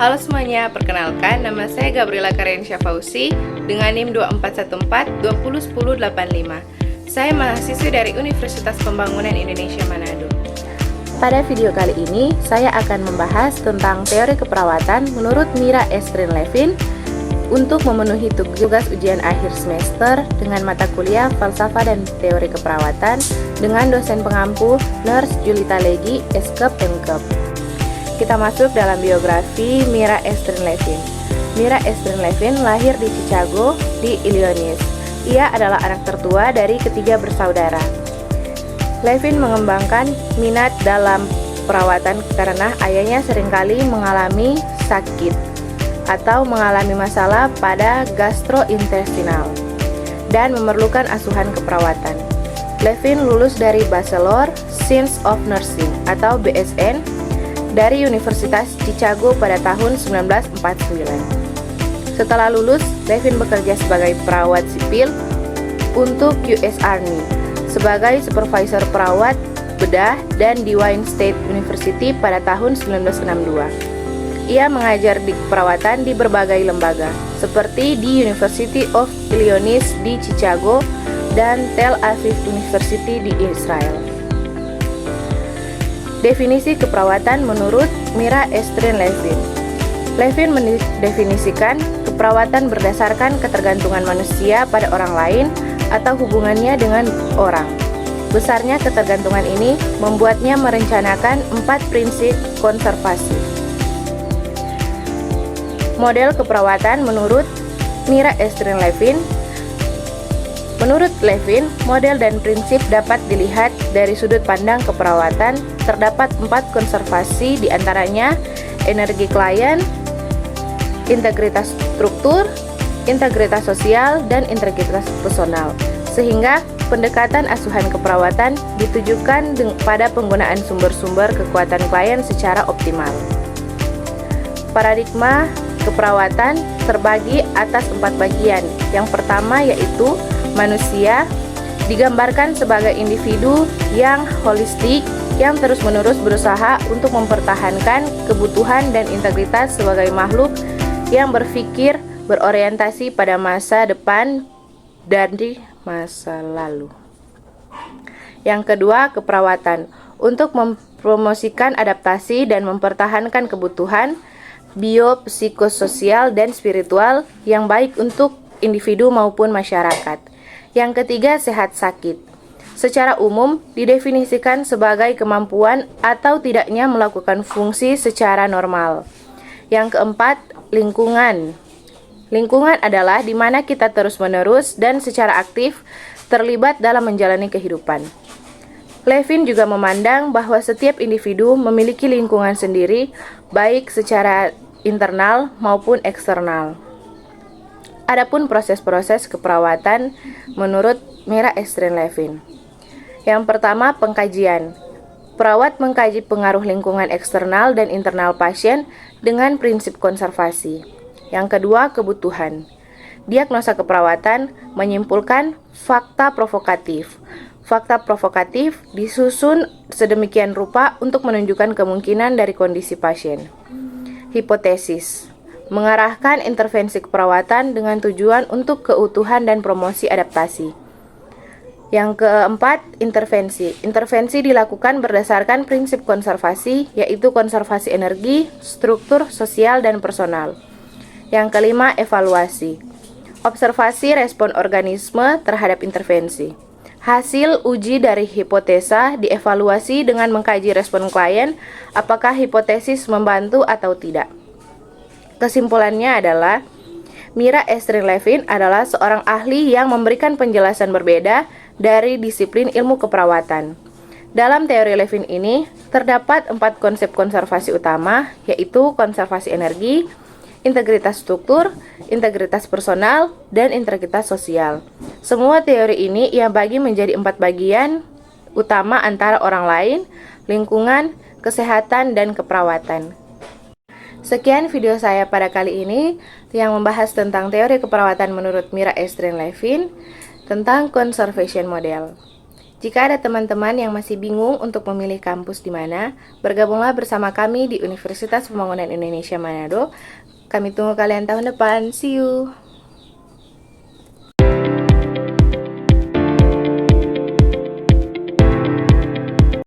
Halo semuanya, perkenalkan nama saya Gabriela Karensya Fauzi dengan NIM 2414-201085. Saya mahasiswi dari Universitas Pembangunan Indonesia Manado. Pada video kali ini, saya akan membahas tentang teori keperawatan menurut Mira Estrin-Levin untuk memenuhi tugas ujian akhir semester dengan mata kuliah Falsafah dan Teori Keperawatan dengan dosen pengampu Nurse Julita Legi, Eskep MKep. Kita masuk dalam biografi Mira Estrin-Levin. Mira Estrin-Levin lahir di Chicago, di Illinois. Ia adalah anak tertua dari ketiga bersaudara. Levin mengembangkan minat dalam perawatan karena ayahnya seringkali mengalami sakit atau mengalami masalah pada gastrointestinal dan memerlukan asuhan keperawatan. Levin lulus dari Bachelor Science of Nursing atau BSN dari Universitas Chicago pada tahun 1949. Setelah lulus, Levin bekerja sebagai perawat sipil untuk US Army, sebagai supervisor perawat bedah dan di Wayne State University pada tahun 1962. Ia mengajar di keperawatan di berbagai lembaga, seperti di University of Illinois di Chicago dan Tel Aviv University di Israel. Definisi keperawatan menurut Mira Estrin-Levin. Levin mendefinisikan keperawatan berdasarkan ketergantungan manusia pada orang lain atau hubungannya dengan orang. Besarnya ketergantungan ini membuatnya merencanakan 4 prinsip konservasi. Model keperawatan menurut Mira Estrin-Levin. Menurut Levin, model dan prinsip dapat dilihat dari sudut pandang keperawatan. Terdapat 4 konservasi, diantaranya energi klien, integritas struktur, integritas sosial, dan integritas personal. Sehingga pendekatan asuhan keperawatan ditujukan pada penggunaan sumber-sumber kekuatan klien secara optimal. Paradigma keperawatan terbagi atas 4 bagian. Yang pertama yaitu manusia, digambarkan sebagai individu yang holistik yang terus-menerus berusaha untuk mempertahankan kebutuhan dan integritas sebagai makhluk yang berpikir berorientasi pada masa depan dari masa lalu. Yang kedua, keperawatan untuk mempromosikan adaptasi dan mempertahankan kebutuhan biopsikososial dan spiritual yang baik untuk individu maupun masyarakat. Yang ketiga, sehat sakit. Secara umum didefinisikan sebagai kemampuan atau tidaknya melakukan fungsi secara normal. Yang keempat, lingkungan. Lingkungan adalah di mana kita terus-menerus dan secara aktif terlibat dalam menjalani kehidupan. Levin juga memandang bahwa setiap individu memiliki lingkungan sendiri, baik secara internal maupun eksternal. Adapun proses-proses keperawatan menurut Mira Estrin-Levin. Yang pertama, pengkajian. Perawat mengkaji pengaruh lingkungan eksternal dan internal pasien dengan prinsip konservasi. Yang kedua, kebutuhan. Diagnosa keperawatan menyimpulkan fakta provokatif. Fakta provokatif disusun sedemikian rupa untuk menunjukkan kemungkinan dari kondisi pasien. Hipotesis mengarahkan intervensi keperawatan dengan tujuan untuk keutuhan dan promosi adaptasi. Yang keempat, intervensi. Intervensi dilakukan berdasarkan prinsip konservasi, yaitu konservasi energi, struktur, sosial, dan personal. Yang kelima, evaluasi. Observasi respon organisme terhadap intervensi. Hasil uji dari hipotesa dievaluasi dengan mengkaji respon klien, apakah hipotesis membantu atau tidak. Kesimpulannya adalah, Mira Estrin-Levin adalah seorang ahli yang memberikan penjelasan berbeda dari disiplin ilmu keperawatan. Dalam teori Levin ini, terdapat 4 konsep konservasi utama, yaitu konservasi energi, integritas struktur, integritas personal, dan integritas sosial. Semua teori ini ia bagi menjadi 4 bagian utama antara orang lain, lingkungan, kesehatan, dan keperawatan. Sekian video saya pada kali ini yang membahas tentang teori keperawatan menurut Mira Estrin-Levin tentang conservation model. Jika ada teman-teman yang masih bingung untuk memilih kampus di mana, bergabunglah bersama kami di Universitas Pembangunan Indonesia Manado. Kami tunggu kalian tahun depan. See you!